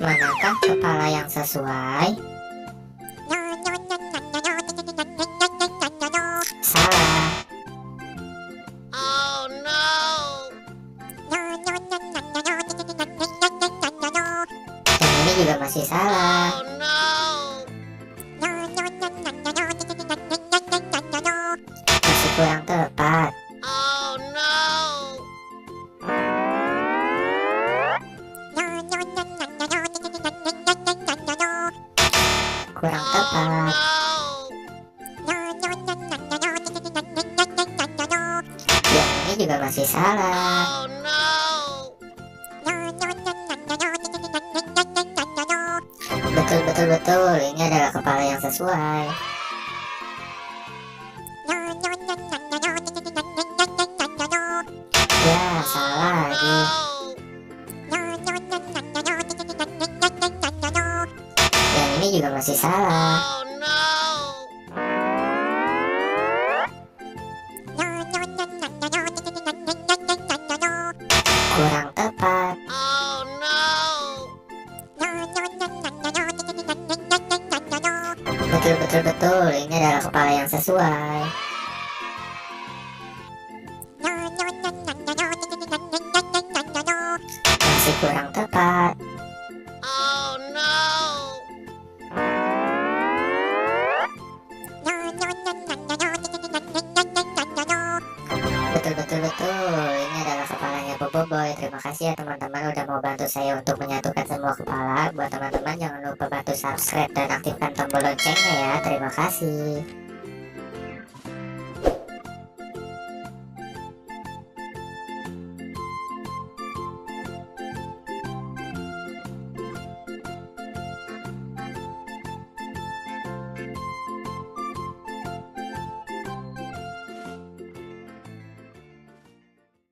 Manakah kepala yang sesuai? Salah. Oh no! Yang ini juga masih salah. Oh no! Masih kurang tepat. Oh no! Kurang Oh tepat. no! Yang ini juga masih salah. Oh no! Betul, betul, betul. Ini adalah kepala yang sesuai. Ya, salah lagi. Yang ini juga masih salah. Oh no! Kurang tepat. Oh no! Betul, betul, betul. Ini adalah kepala yang sesuai. Masih kurang tepat. Oh no! Betul, betul, betul. Ini adalah kepalanya Boboiboy. Terima kasih ya teman-teman udah mau bantu saya untuk menyatukan semua kepala. Buat teman-teman jangan lupa bantu subscribe dan aktifkan tombol loncengnya ya. Terima kasih.